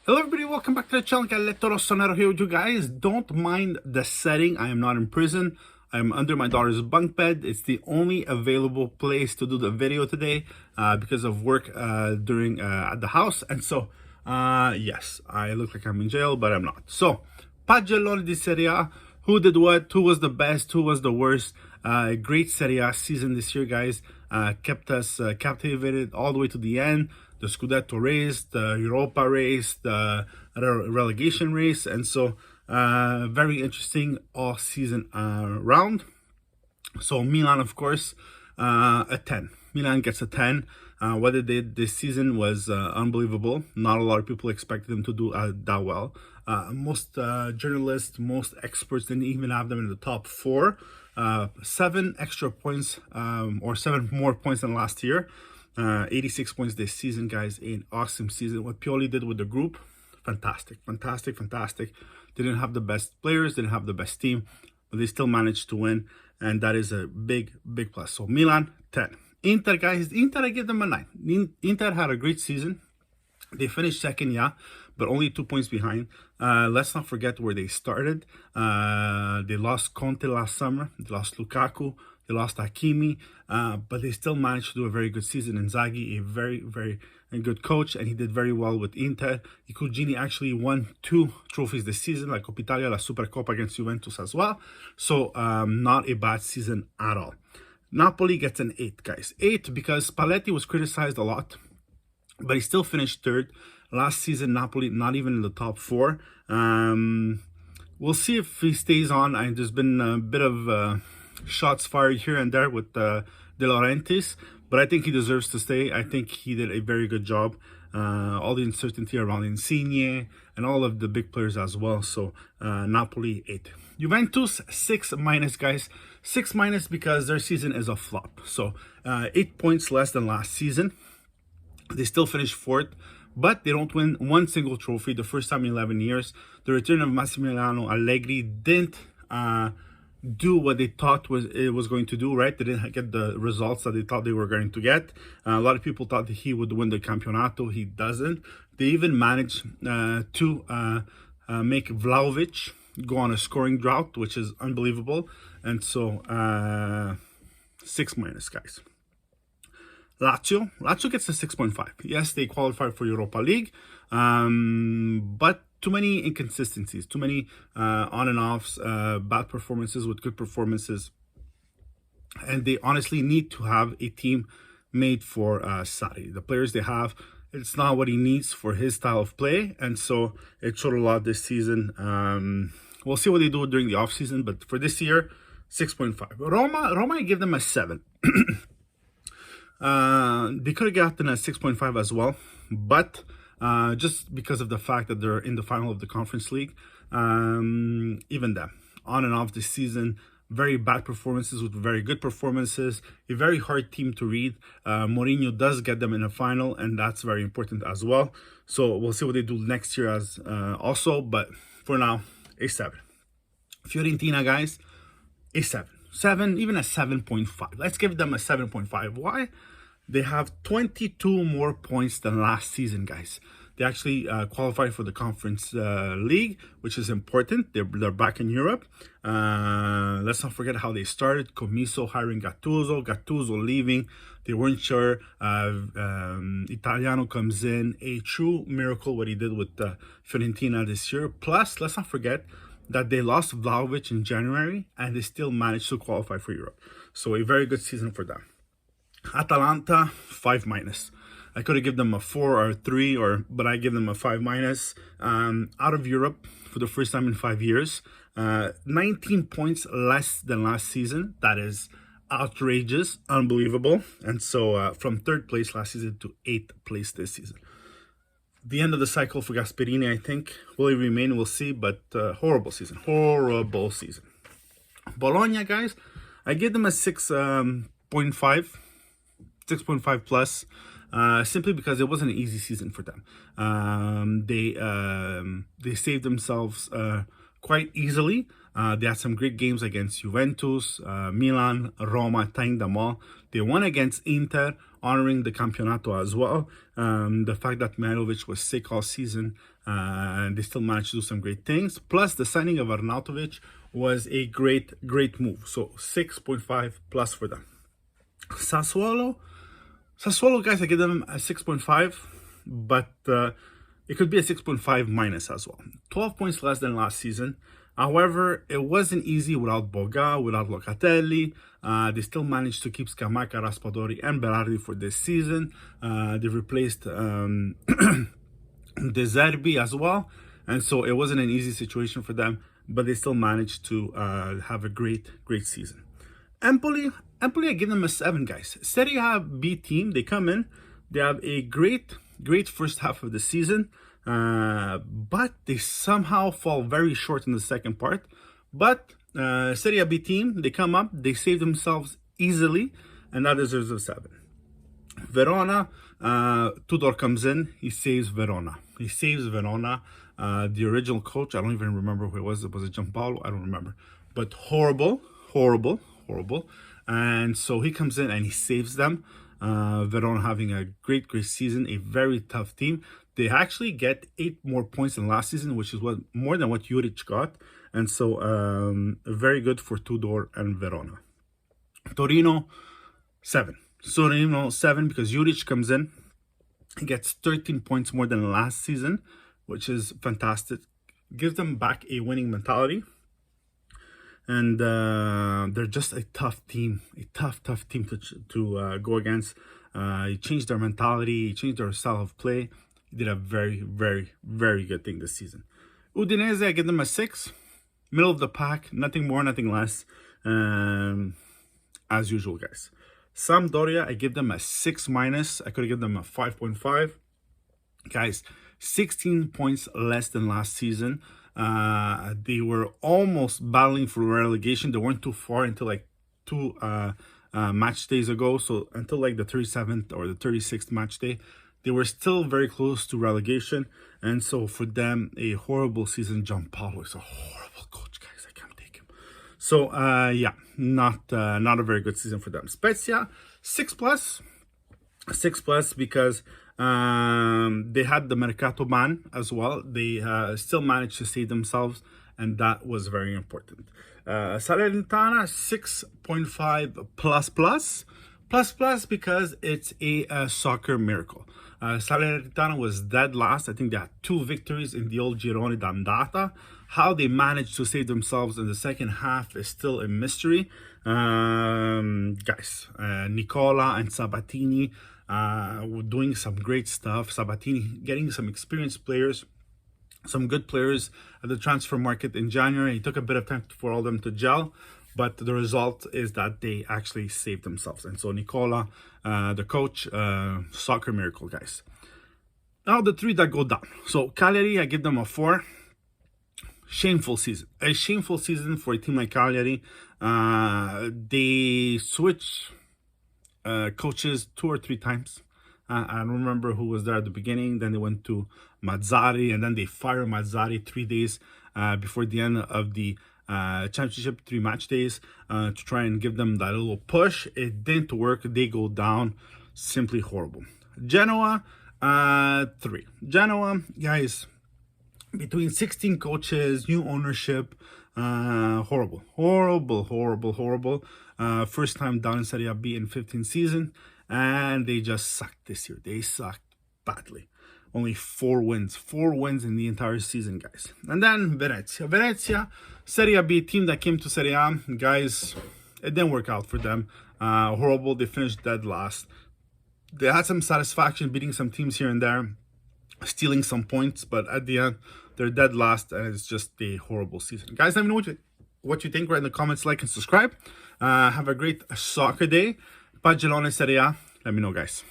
Hello everybody, welcome back to the channel. Galletto Rossonero here with you guys. Don't mind the setting. I am not in prison. I'm under my daughter's bunk bed. It's the only available place to do the video today because of work during at the house. And so, yes, I look like I'm in jail, but I'm not. So, Pagellone Serie A. Who did what? Who was the best? Who was the worst? Great Serie A season this year, guys. Kept us captivated all the way to the end. The Scudetto race, the Europa race, the relegation race, and so very interesting all season round. So Milan, of course, a 10. Milan gets a 10. What they did this season was unbelievable. Not a lot of people expected them to do that well. Most journalists, most experts didn't even have them in the top 4. 7 extra points, or 7 more points than last year. 86 points this season, guys. An awesome season. What Pioli did with the group, fantastic. They didn't have the best players, didn't have the best team, but they still managed to win, and that is a big plus. So Milan, 10. Inter, guys, I give them a 9. Inter had a great season. They finished second, yeah, but only 2 points behind. Let's not forget where they started. They lost Conte last summer. They lost Lukaku. They lost Hakimi, but they still managed to do a very good season. Inzaghi, a very good coach, and he did very well with Inter. I Cugini actually won 2 trophies this season, like Coppa Italia, la Supercoppa against Juventus as well. So not a bad season at all. Napoli gets an 8, guys. 8 because Spalletti was criticized a lot, but he still finished 3rd. Last season, Napoli not even in the top 4. We'll see if he stays on. There's been a bit of shots fired here and there with De Laurentiis, but I think he deserves to stay. I think he did a very good job. All the uncertainty around Insigne and all of the big players as well. So Napoli 8. Juventus 6-, guys. 6- because their season is a flop. So 8 points less than last season. They still finished 4th, but they don't win one single trophy. The first time in 11 years. The return of Massimiliano Allegri didn't do what they thought it was going to do, right? They didn't get the results that they thought they were going to get. A lot of people thought that he would win the campionato. He doesn't. They even managed to make Vlahovic go on a scoring drought, which is unbelievable. And so 6-, guys. Lazio gets a 6.5. Yes, they qualified for Europa League, but too many inconsistencies, too many on and offs, bad performances with good performances, and they honestly need to have a team made for Sarri. The players they have, it's not what he needs for his style of play, and so it showed a lot this season. We'll see what they do during the off season, but for this year, 6.5. Roma, I give them a 7. They could have gotten a 6.5 as well, but just because of the fact that they're in the final of the Conference League, even them, on and off this season, very bad performances with very good performances, a very hard team to read. Mourinho does get them in a final, and that's very important as well. So we'll see what they do next year as also, but for now, a 7. Fiorentina, guys, a 7, even a 7.5. Let's give them a 7.5. Why? They have 22 more points than last season, guys. They actually qualified for the Conference League, which is important. They're back in Europe. Let's not forget how they started. Commisso hiring Gattuso leaving. They weren't sure. Italiano comes in. A true miracle what he did with Fiorentina this year. Plus, let's not forget that they lost Vlahovic in January, and they still managed to qualify for Europe. So a very good season for them. Atalanta, 5-. I could have given them a 4 or a 3, but I give them a 5-. Out of Europe for the first time in 5 years. 19 points less than last season. That is outrageous, unbelievable. And so from 3rd place last season to 8th place this season. The end of the cycle for Gasperini, I think. Will he remain? We'll see, but horrible season. Bologna, guys, I give them a 6.5. 6.5 plus, simply because it wasn't an easy season for them. They saved themselves quite easily. They had some great games against Juventus, Milan, Roma, tying them all. They won against Inter honoring the campionato as well. The fact that Mihajlovic was sick all season, and they still managed to do some great things. Plus, the signing of Arnautovic was a great move. So 6.5 plus for them. Sassuolo, guys, I give them a 6.5, but it could be a 6.5 minus as well. 12 points less than last season. However, it wasn't easy without Boga, without Locatelli. They still managed to keep Scamacca, Raspadori, and Berardi for this season. They replaced De Zerbi as well. And so it wasn't an easy situation for them, but they still managed to have a great season. Empoli, I give them a 7, guys. Serie A B team, they come in, they have a great first half of the season, but they somehow fall very short in the second part. But Serie A B team, they come up, they save themselves easily, and that deserves a 7. Verona, Tudor comes in, he saves Verona. The original coach, I don't even remember who it was. Was it Giampaolo? I don't remember. But horrible. And so he comes in and he saves them. Verona having a great season, a very tough team. They actually get 8 more points than last season, which is more than what Juric got. And so very good for Tudor and Verona. Torino, 7. Because Juric comes in. He gets 13 points more than last season, which is fantastic. Gives them back a winning mentality. And they're just a tough team, tough team to go against. He changed their mentality, he changed their style of play. He did a very good thing this season. Udinese, I give them a 6. Middle of the pack, nothing more, nothing less. As usual, guys. Sampdoria, I give them a 6 minus. I could have given them a 5.5. Guys, 16 points less than last season. They were almost battling for relegation. They weren't too far until like 2 match days ago. So until like the 37th or the 36th match day, they were still very close to relegation. And so for them, a horrible season. Giampaolo is a horrible coach, guys. I can't take him. So yeah, not a very good season for them. Spezia, 6 plus. 6 plus because they had the Mercato ban as well. They still managed to save themselves, and that was very important. Salernitana, 6.5 plus because it's a soccer miracle. Salernitana was dead last. I think they had 2 victories in the old Girone d'Andata. How they managed to save themselves in the second half is still a mystery. Guys, Nicola and Sabatini were doing some great stuff. Sabatini getting some experienced players, some good players at the transfer market in January. It took a bit of time for all of them to gel, but the result is that they actually saved themselves. And so Nicola, the coach, soccer miracle, guys. Now the 3 that go down. So Cagliari, I give them a 4. Shameful season. A shameful season for a team like Cagliari. They switch coaches 2 or 3 times. I don't remember who was there at the beginning. Then they went to Mazzari, and then they fired Mazzari 3 days before the end of the championship, 3 match days, to try and give them that little push. It didn't work. They go down. Simply horrible. Genoa, 3. Genoa, guys, between 16 coaches, new ownership, horrible. First time down in Serie A B in 15 season, and they just sucked this year. They sucked badly. Only 4 wins in the entire season, guys. And then Venezia, Serie A B team that came to Serie A, guys, it didn't work out for them. Horrible. They finished dead last. They had some satisfaction beating some teams here and there, stealing some points, but at the end, they're dead last, and it's just a horrible season. Guys, let me know what you think. Write in the comments, like, and subscribe. Have a great soccer day. Pagellone Serie A. Let me know, guys.